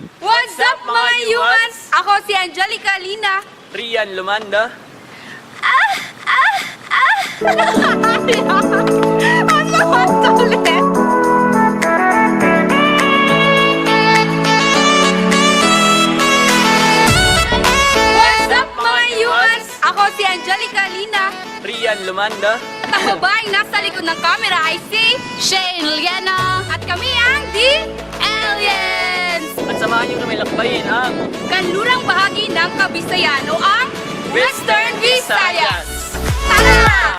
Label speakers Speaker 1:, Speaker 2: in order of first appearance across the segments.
Speaker 1: What's up mga humans? Ako si Angelica Lina.
Speaker 2: Rian Lumanda.
Speaker 1: Ang lahat ulit. What's up mga humans? Ako si Angelica Lina.
Speaker 2: Rian Lumanda.
Speaker 1: At ang babaeng nasa likod ng camera ay si Shane Liana. At kami ang The Aliens.
Speaker 2: At samahan niyo kami lakbayin ang
Speaker 1: Kanlurang bahagi ng Kabisayano ang Western Visayas. Tara!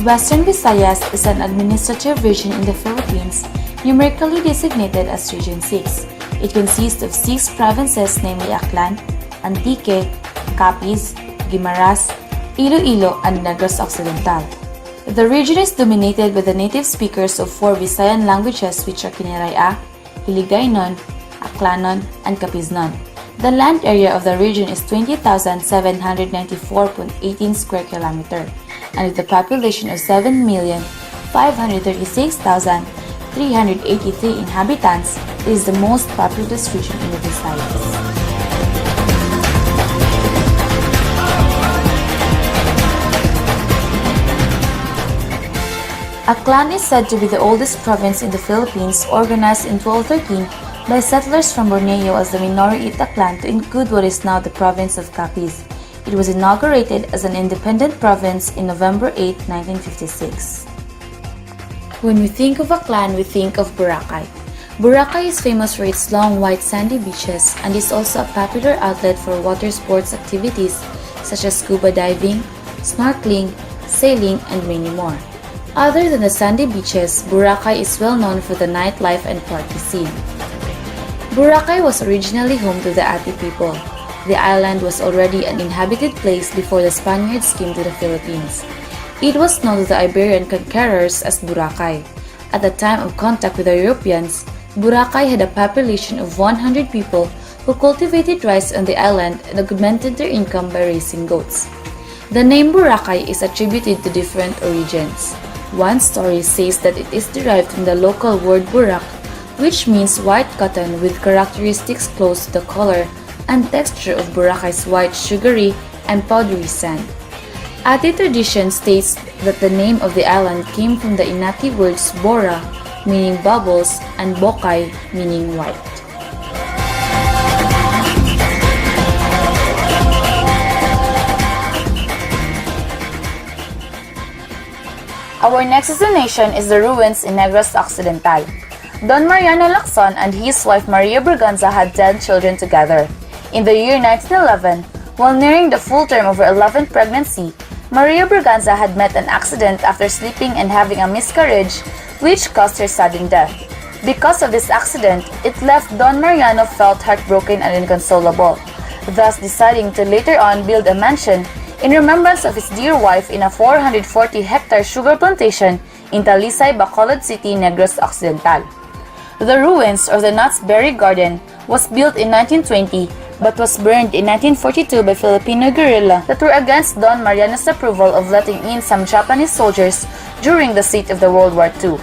Speaker 3: Western Visayas is an administrative region in the Philippines, numerically designated as Region 6. It consists of 6 provinces, namely Aklan, Antique, Capiz, Guimaras, Iloilo, and Negros Occidental. The region is dominated by the native speakers of 4 Visayan languages, which are Kiniraya, Hiligaynon, Aklanon, and Capiznon. The land area of the region is 20,794.18 square kilometer, and with a population of 7,536,383 inhabitants, it is the most populous region in the Visayas. Aklan is said to be the oldest province in the Philippines, organized in 1213 by settlers from Borneo as the Minory Aklan to include what is now the province of Capiz. It was inaugurated as an independent province in November 8, 1956. When we think of Aklan, we think of Boracay. Boracay is famous for its long white sandy beaches and is also a popular outlet for water sports activities such as scuba diving, snorkeling, sailing, and many more. Other than the sandy beaches, Boracay is well known for the nightlife and party scene. Boracay was originally home to the Ati people. The island was already an inhabited place before the Spaniards came to the Philippines. It was known to the Iberian conquerors as Boracay. At the time of contact with the Europeans, Boracay had a population of 100 people who cultivated rice on the island and augmented their income by raising goats. The name Boracay is attributed to different origins. One story says that it is derived from the local word burak, which means white cotton with characteristics close to the color and texture of Boracay's white, sugary, and powdery sand. Ati tradition states that the name of the island came from the Inati words bora, meaning bubbles, and bokay, meaning white. Our next destination is the ruins in Negros Occidental. Don Mariano Lacson and his wife Maria Berganza had 10 children together. In the year 1911, while nearing the full term of her 11th pregnancy, Maria Berganza had met an accident after sleeping and having a miscarriage, which caused her sudden death. Because of this accident, it left Don Mariano felt heartbroken and inconsolable, thus deciding to later on build a mansion in remembrance of his dear wife in a 440-hectare sugar plantation in Talisay, Bacolod City, Negros Occidental. The ruins, or the Nuts Berry Garden, was built in 1920 but was burned in 1942 by Filipino guerrilla that were against Don Mariano's approval of letting in some Japanese soldiers during the siege of the World War II.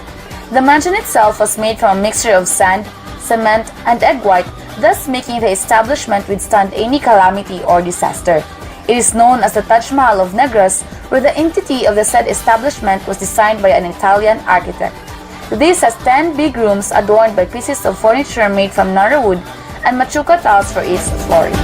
Speaker 3: The mansion itself was made from a mixture of sand, cement, and egg white, thus making the establishment withstand any calamity or disaster. It is known as the Taj Mahal of Negros, where the entity of the said establishment was designed by an Italian architect. This has 10 big rooms adorned by pieces of furniture made from Nara wood and machuca tiles for its flooring.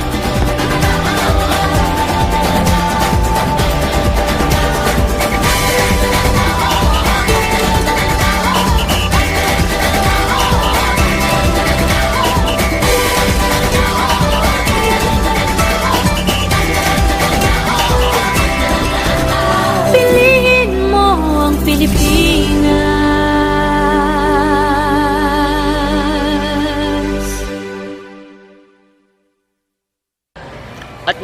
Speaker 4: Piliin mo ang Pilipinas.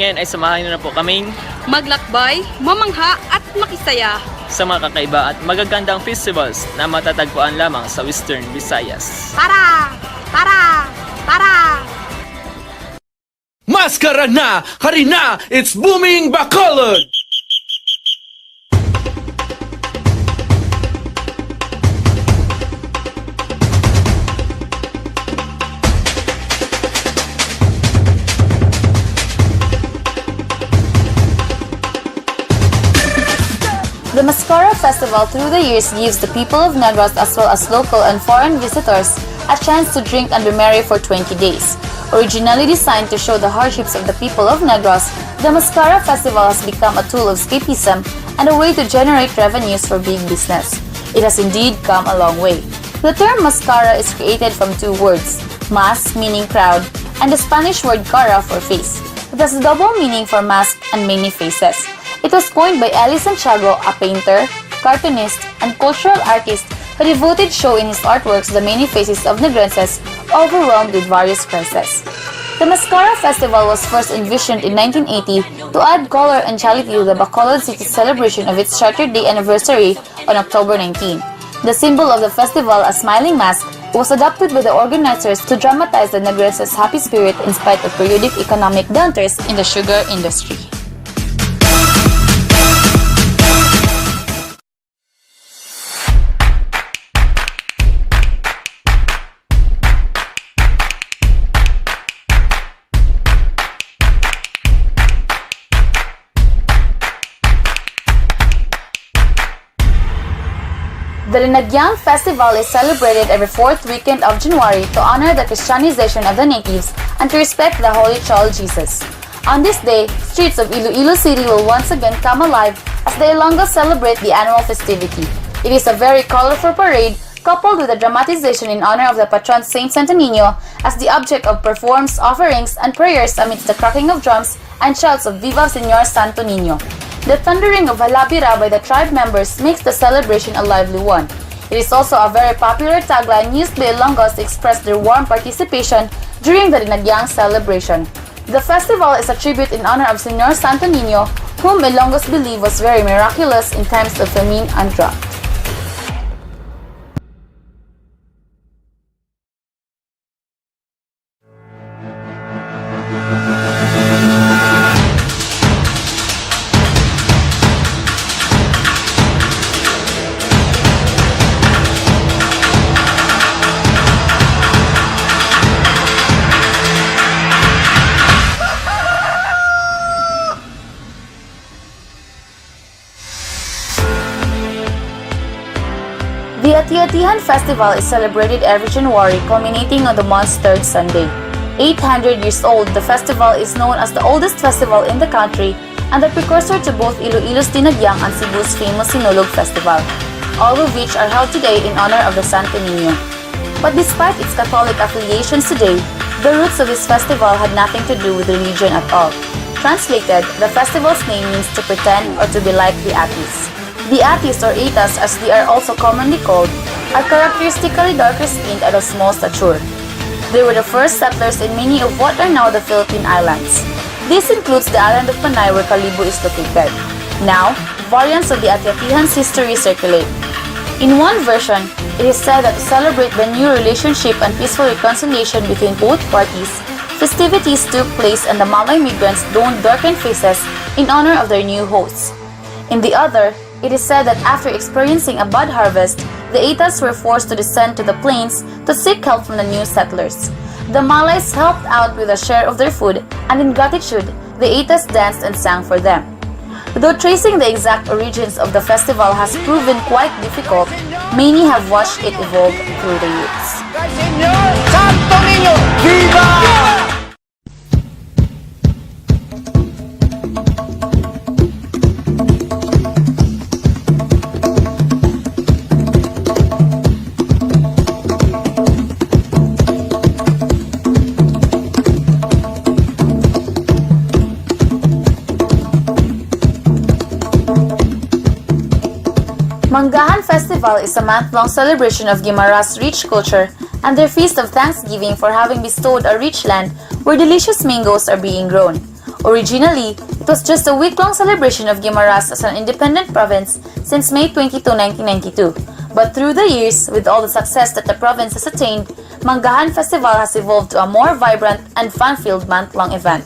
Speaker 2: Ngayon ay samahan niyo na po kaming
Speaker 1: Maglakbay, mamangha at makisaya.
Speaker 2: sa mga kakaiba at magagandang festivals na matatagpuan lamang sa Western Visayas.
Speaker 1: Tara! Tara! Tara!
Speaker 5: Maskara na! Harina! It's booming Bacolod!
Speaker 3: The Mascara Festival through the years gives the people of Negros as well as local and foreign visitors a chance to drink and be merry for 20 days. Originally designed to show the hardships of the people of Negros, the Mascara Festival has become a tool of escapism and a way to generate revenues for big business. It has indeed come a long way. The term mascara is created from two words, mas meaning crowd and the Spanish word cara for face. It has a double meaning for mask and many faces. It was coined by Eli Santiago, a painter, cartoonist, and cultural artist who devoted show in his artworks the many faces of Negrenses overwhelmed with various crises. The Mascara Festival was first envisioned in 1980 to add color and jollity to the Bacolod City celebration of its Charter Day anniversary on October 19. The symbol of the festival, a smiling mask, was adopted by the organizers to dramatize the Negrenses' happy spirit in spite of periodic economic downturns in the sugar industry. The Linagyang Festival is celebrated every fourth weekend of January to honor the Christianization of the natives and to respect the Holy Child Jesus. On this day, streets of Iloilo City will once again come alive as the Ilonggos celebrate the annual festivity. It is a very colorful parade coupled with a dramatization in honor of the patron Saint Santo Niño as the object of performs, offerings, and prayers amidst the cracking of drums and shouts of Viva Señor Santo Niño. The thundering of Halabira by the tribe members makes the celebration a lively one. It is also a very popular tagline used by Ilonggos to express their warm participation during the Linagyang celebration. The festival is a tribute in honor of Señor Santo Niño, whom Ilonggos believe was very miraculous in times of famine and drought. The Ati-Atihan Festival is celebrated every January, culminating on the month's third Sunday. 800 years old, the festival is known as the oldest festival in the country and the precursor to both Iloilo's Dinagyang and Cebu's famous Sinulog Festival, all of which are held today in honor of the Santo Niño. But despite its Catholic affiliations today, the roots of this festival had nothing to do with religion at all. Translated, the festival's name means to pretend or to be like the Atis. The Atis, or Itas as they are also commonly called, are characteristically darker skinned and of small stature. They were the first settlers in many of what are now the Philippine Islands. This includes the island of Panay where Kalibo is located. Now, variants of the Ati-Atihan's history circulate. In one version, it is said that to celebrate the new relationship and peaceful reconciliation between both parties, festivities took place and the Malay migrants donned darkened faces in honor of their new hosts. In the other, it is said that after experiencing a bad harvest, the Itas were forced to descend to the plains to seek help from the new settlers. The Malays helped out with a share of their food, and in gratitude, the Itas danced and sang for them. Though tracing the exact origins of the festival has proven quite difficult, many have watched it evolve through the years.
Speaker 5: Señor Santo Niño! Viva!
Speaker 3: Manggahan Festival is a month-long celebration of Guimara's rich culture and their feast of thanksgiving for having bestowed a rich land where delicious mangoes are being grown. Originally, it was just a week-long celebration of Guimaras as an independent province since May 22, 1992. But through the years, with all the success that the province has attained, Manggahan Festival has evolved to a more vibrant and fun-filled month-long event.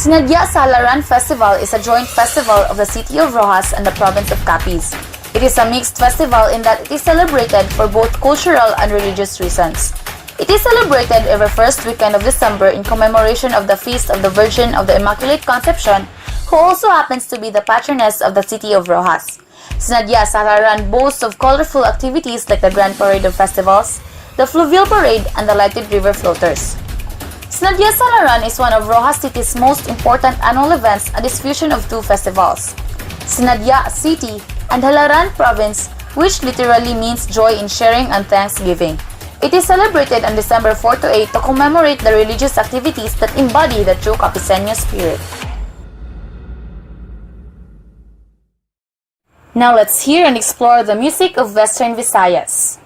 Speaker 3: Sinadya Salaran Festival is a joint festival of the city of Roxas and the province of Capiz. It is a mixed festival in that it is celebrated for both cultural and religious reasons. It is celebrated every first weekend of December in commemoration of the Feast of the Virgin of the Immaculate Conception, who also happens to be the patroness of the city of Roxas. Sinadya Salaran boasts of colorful activities like the Grand Parade of Festivals, the Fluvial Parade, and the Lighted River Floaters. Sinadya Salaran is one of Roxas City's most important annual events, a fusion of two festivals, Sinadya City and Halaran Province, which literally means joy in sharing and thanksgiving. It is celebrated on December 4 to 8 to commemorate the religious activities that embody the true Capiceño spirit. Now let's hear and explore the music of Western Visayas.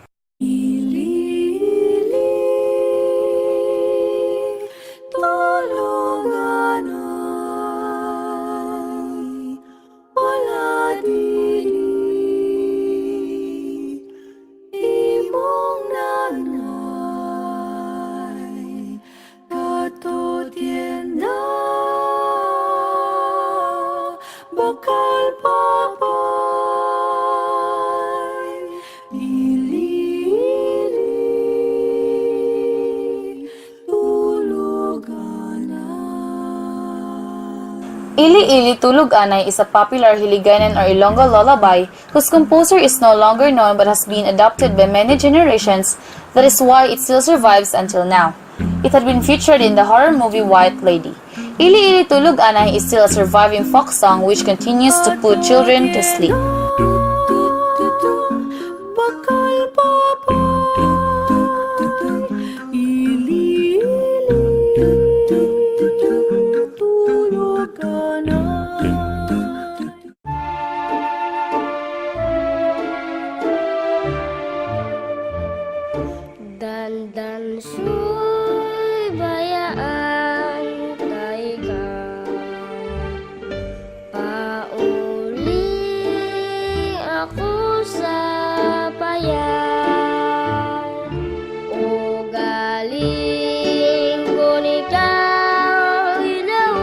Speaker 3: Ili Ili Tulog Anay is a popular Hiligaynon or Ilonggo lullaby whose composer is no longer known but has been adopted by many generations. That is why it still survives until now. It had been featured in the horror movie White Lady. Ili Ili Tulog Anay is still a surviving folk song which continues to put children to sleep.
Speaker 4: Dandan suy bayaan kay ka pauli ako sa payan o galing ko ikaw ilaon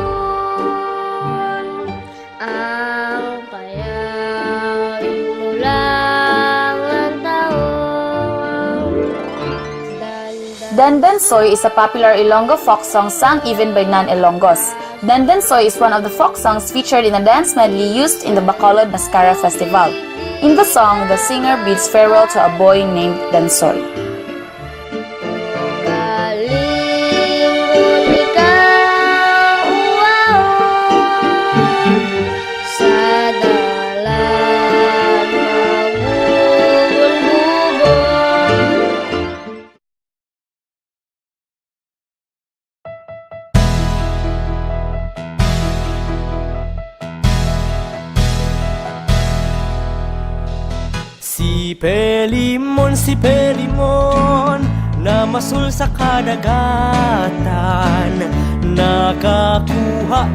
Speaker 4: ang payan mo lang ang taon.
Speaker 3: Dandan Soy is a popular Ilonggo folk song sung even by non-Ilonggos. Dandan Soy is one of the folk songs featured in a dance medley used in the Bacolod Mascara Festival. In the song, the singer bids farewell to a boy named Dansoy.
Speaker 6: Si Pelimon, na masul sa kadagatan,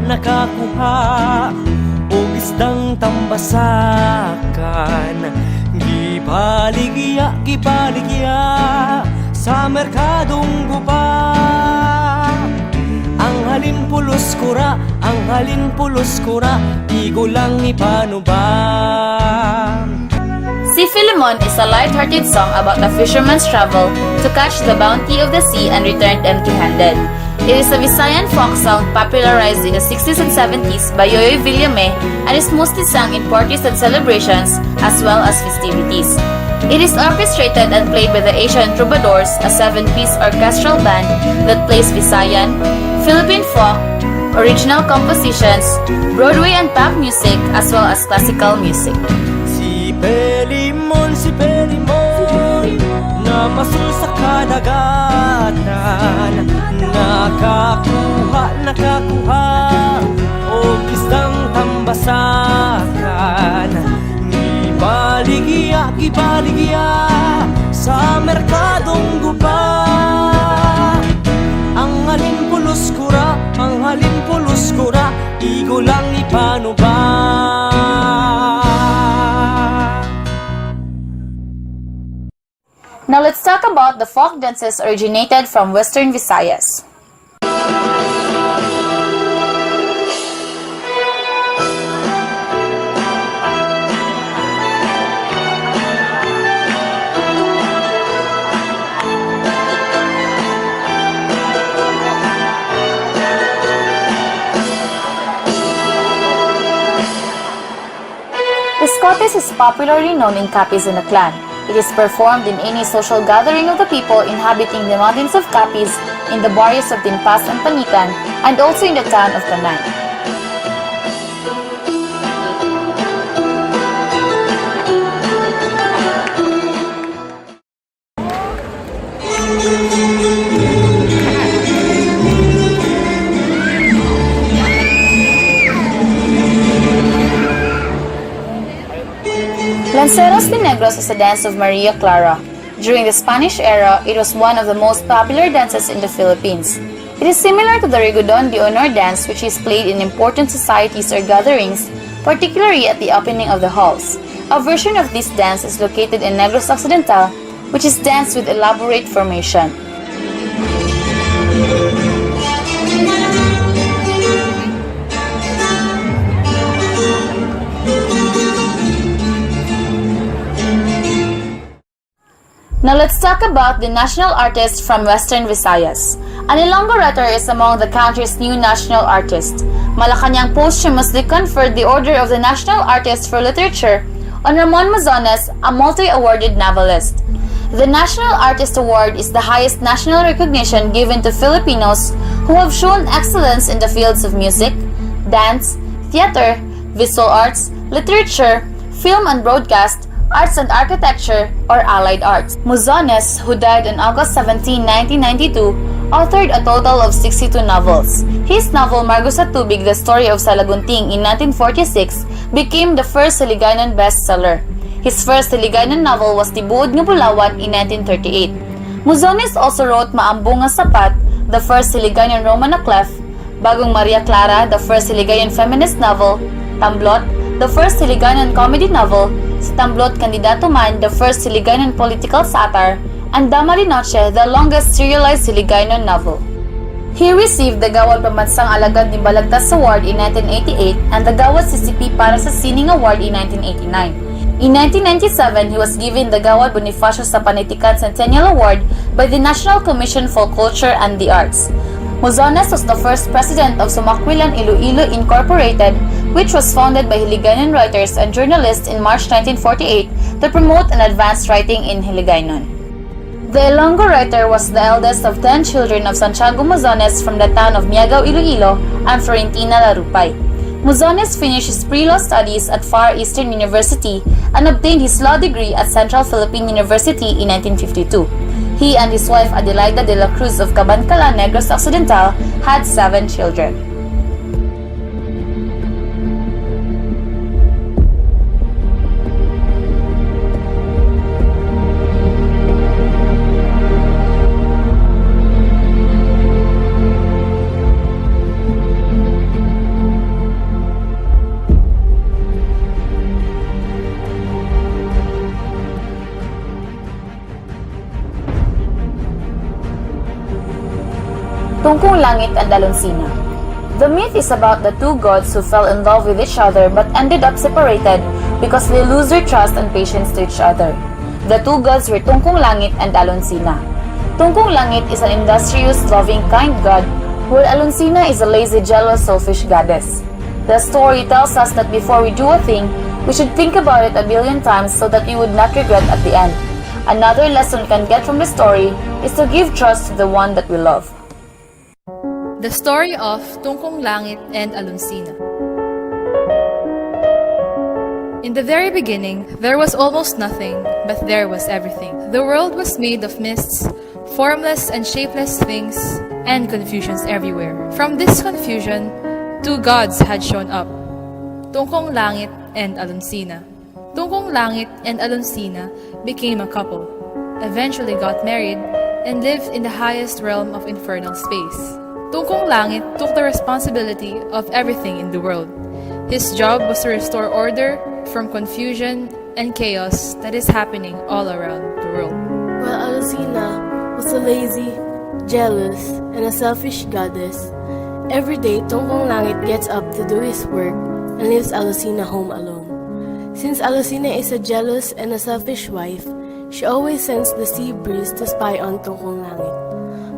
Speaker 6: nakakuha og isdang tambasakan. Gipaligya sa merkadong guba. Ang halin pulos kura, igo lang ipanubang.
Speaker 3: Si Philemon is a light-hearted song about a fisherman's travel to catch the bounty of the sea and return empty-handed. It is a Visayan folk song popularized in the 60s and 70s by Yoyoy Villame and is mostly sung in parties and celebrations as well as festivities. It is orchestrated and played by the Asian Troubadours, a 7-piece orchestral band that plays Visayan, Philippine folk, original compositions, Broadway and pop music, as well as classical music.
Speaker 6: Si Pelimon, namasul sa kadagatan, nakakuha, o isang tambasakan. Gibaligya, sa merkadong guba. Ang halin pulos kura, igo lang ipano ba?
Speaker 3: Now let's talk about the folk dances originated from Western Visayas. Escotes is popularly known in Capiz and Aklan. It is performed in any social gathering of the people inhabiting the mountains of Capiz, in the barrios of Dinpas and Panitan, and also in the town of Tanay. Lanceros de Negros is a dance of Maria Clara. During the Spanish era, it was one of the most popular dances in the Philippines. It is similar to the Rigodon de Honor dance, which is played in important societies or gatherings, particularly at the opening of the halls. A version of this dance is located in Negros Occidental, which is danced with elaborate formation. Now let's talk about the national artist from Western Visayas. An Ilonggo writer is among the country's new national artists. Malacanang posthumously conferred the Order of the National Artist for Literature on Ramon Mazones, a multi-awarded novelist. The National Artist Award is the highest national recognition given to Filipinos who have shown excellence in the fields of music, dance, theater, visual arts, literature, film and broadcast, arts and architecture, or allied arts. Mazones, who died on August 17, 1992, authored a total of 62 novels. His novel Margo sa Tubig, The Story of Salagunting in 1946 became the first Hiligaynon bestseller. His first Hiligaynon novel was Tibuod nga Bulawan in 1938. Mazones also wrote Maambong nga Sapat, the first Hiligaynon Roman na clef, Bagong Maria Clara, the first Hiligaynon feminist novel, Tamblot, the first Hiligaynon comedy novel, Si Tamblot Kandidato Man, the first Hiligaynon political satire, and Dama de Noche, the longest serialized Hiligaynon novel. He received the Gawad Pambansang Alagad ni Balagtas Award in 1988 and the Gawad CCP para sa Sining Award in 1989. In 1997, he was given the Gawad Bonifacio sa Panitikan Centennial Award by the National Commission for Culture and the Arts. Mazones was the first president of Sumakwilan Iloilo Incorporated, which was founded by Hiligaynon writers and journalists in March 1948 to promote and advance writing in Hiligaynon. The Ilonggo writer was the eldest of 10 children of Santiago Mazones from the town of Miagao, Iloilo, and Florentina Larupay. Mazones finished his pre-law studies at Far Eastern University and obtained his law degree at Central Philippine University in 1952. He and his wife Adelaida de la Cruz of Cabancala, Negros Occidental, had 7 children. Tungkong Langit and Alonsina. The myth is about the two gods who fell in love with each other but ended up separated because they lose their trust and patience to each other. The two gods were Tungkong Langit and Alonsina. Tungkong Langit is an industrious, loving, kind god, while Alonsina is a lazy, jealous, selfish goddess. The story tells us that before we do a thing, we should think about it a billion times so that we would not regret at the end. Another lesson we can get from the story is to give trust to the one that we love.
Speaker 1: The story of Tungkong Langit and Aluncina. In the very beginning, there was almost nothing, but there was everything. The world was made of mists, formless and shapeless things, and confusions everywhere. From this confusion, two gods had shown up, Tungkong Langit and Aluncina. Tungkong Langit and Aluncina became a couple, eventually got married, and lived in the highest realm of infernal space. Tungkong Langit took the responsibility of everything in the world. His job was to restore order from confusion and chaos that is happening all around the world.
Speaker 7: While Aluncina was a lazy, jealous, and a selfish goddess, every day Tungkong Langit gets up to do his work and leaves Aluncina home alone. Since Aluncina is a jealous and a selfish wife, she always sends the sea breeze to spy on Tungkong Langit.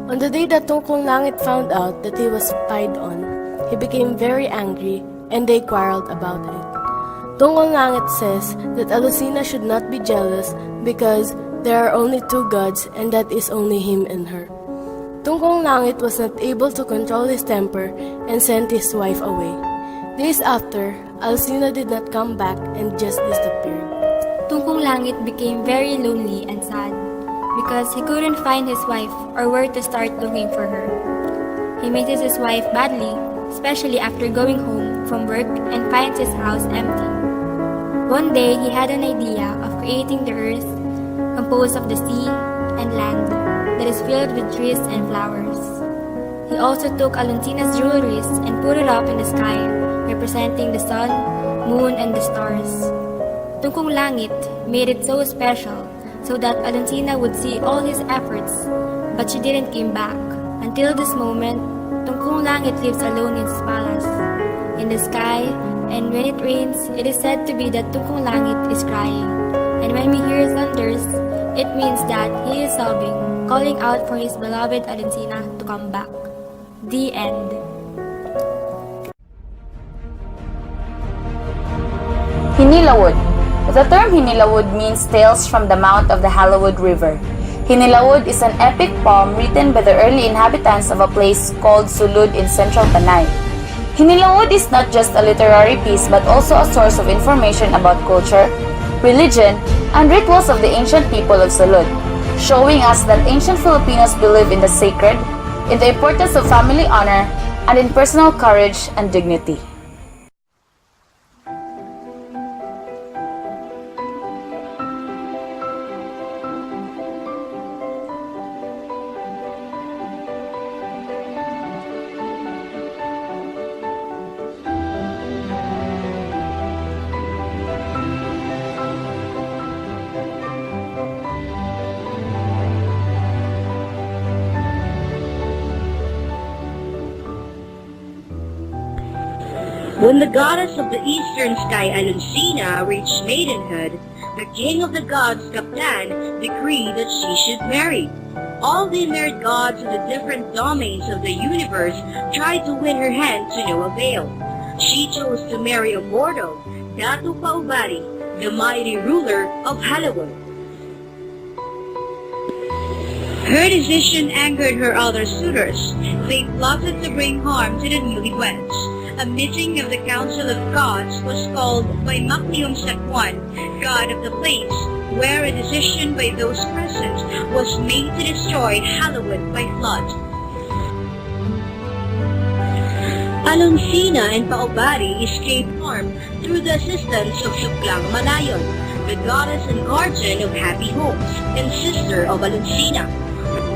Speaker 7: On the day that Tungkong Langit found out that he was spied on, he became very angry and they quarreled about it. Tungkong Langit says that Aluncina should not be jealous because there are only two gods and that is only him and her. Tungkong Langit was not able to control his temper and sent his wife away. Days after, Aluncina did not come back and just disappeared.
Speaker 8: Tungkong Langit became very lonely and sad because he couldn't find his wife or where to start looking for her. He misses his wife badly, especially after going home from work and finds his house empty. One day, he had an idea of creating the earth composed of the sea and land that is filled with trees and flowers. He also took Aluncina's jewelries and put it up in the sky, representing the sun, moon, and the stars. Tungkong Langit made it so special so that Aluncina would see all his efforts, but she didn't come back. Until this moment, Tungkong Langit lives alone in his palace, in the sky, and when it rains, it is said to be that Tungkong Langit is crying. And when we hear thunders, it means that he is sobbing, calling out for his beloved Aluncina to come back. The end.
Speaker 3: Hinilawod. The term Hinilawod means tales from the mouth of the Hallowed River. Hinilawod is an epic poem written by the early inhabitants of a place called Sulud in central Panay. Hinilawod is not just a literary piece but also a source of information about culture, religion, and rituals of the ancient people of Sulud, showing us that ancient Filipinos believe in the sacred, in the importance of family honor, and in personal courage and dignity.
Speaker 9: When the goddess of the eastern sky, Aluncina, reached maidenhood, the king of the gods, Kaptan, decreed that she should marry. All the emerald gods of the different domains of the universe tried to win her hand to no avail. She chose to marry a mortal, Datu Paubari, the mighty ruler of Hallowed. Her decision angered her other suitors. They plotted to bring harm to the newlyweds. A meeting of the Council of Gods was called by Maklium Sakwan, god of the place, where a decision by those present was made to destroy Hallowed by flood. Aluncina and Paubari escaped harm through the assistance of Suklang Malayon, the goddess and guardian of happy homes, and sister of Aluncina.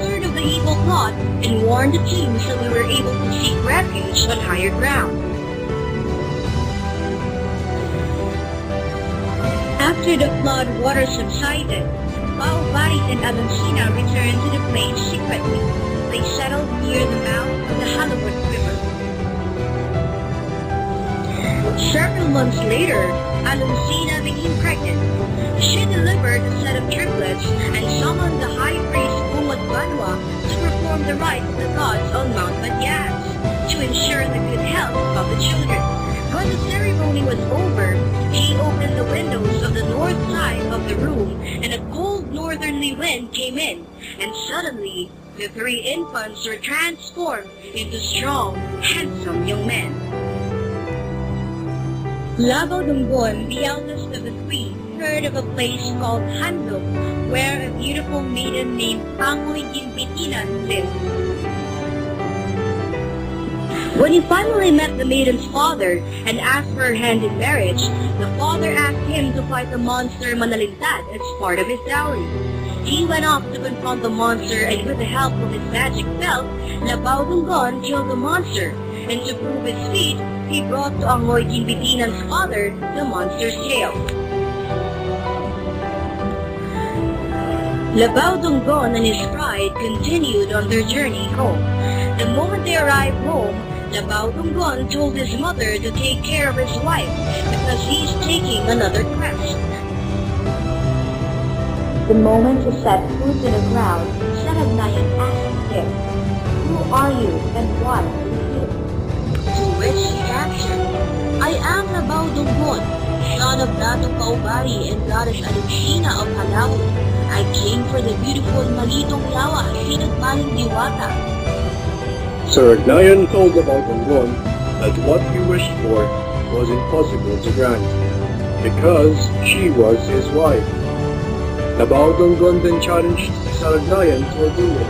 Speaker 9: Learned of the evil plot and warned the two so we were able to seek refuge on higher ground. After the flood water subsided, Paubari and Aluncina returned to the place secretly. They settled near the mouth of the Hallowed River. Several months later, Aluncina became pregnant. She delivered a set of triplets and summoned the high priest Bumad Banwa to perform the rites of the gods on Mount Batyas to ensure the good health of the children. When the ceremony was over, he opened the windows of the north side of the room and a cold northerly wind came in, and suddenly The three infants were transformed into strong, handsome young men. Labaw Dunggon, the eldest of the three, heard of a place called Handog, where a beautiful maiden named Pangoy Ginbitinan lived. When he finally met the maiden's father and asked for her hand in marriage, the father asked him to fight the monster Manalintad as part of his dowry. He went off to confront the monster, and with the help of his magic belt, Labaw Dunggon killed the monster. And to prove his feat, he brought to Angoy Ginbitinan's father the monster's tail. Labaw Dunggon and his bride continued on their journey home. The moment they arrived home, Labaw Dunggon told his mother to take care of his wife because he's taking another quest. The moment he set foot to the ground, Saragnayan asked him, "Who are you and why are you here?" To which he answered, "I am Labaw Dunggon, son of Dato Paubari and goddess Alucina of Halaw. I came for the beautiful Malitong Yawa, Sinagmaling Diwata."
Speaker 10: Saragnayan told Labaw Dunggon that what he wished for was impossible to grant, because she was his wife. Labaw Dunggon then challenged Saragnayan to a duel,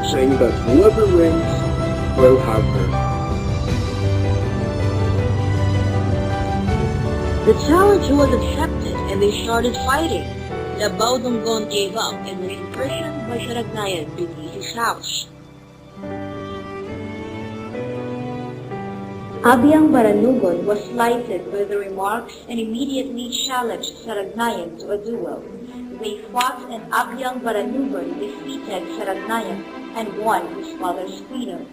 Speaker 10: saying that whoever wins will have her.
Speaker 9: The challenge was accepted and they started fighting. Labaw Dunggon gave up and was imprisoned by Saragnayan beneath his house. Abiang Baranugon was slighted by the remarks and immediately challenged Saragnayan to a duel. They fought and Abiang Baranugon defeated Saragnayan and won his father's freedom.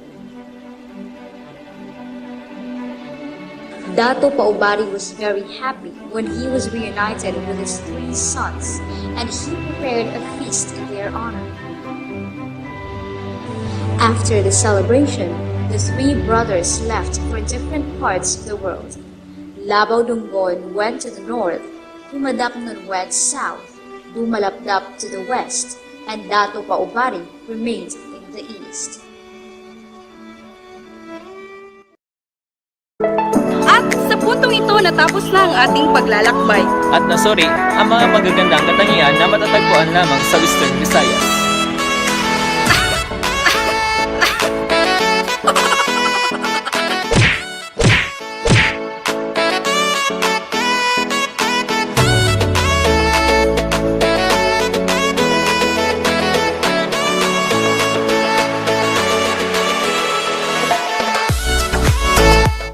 Speaker 3: Dato Paubari was very happy when he was reunited with his three sons, and he prepared a feast in their honor. After the celebration, the three brothers left for different parts of the world. Labaw Dunggon went to the north, Dumadapnon went south, Dumalapdap to the west, and Dato Paubari remained in the east.
Speaker 11: At sa puntong ito natapos na ang ating paglalakbay.
Speaker 2: At nasuri ang mga magagandang katangian na matatagpuan lamang sa Western Visayas.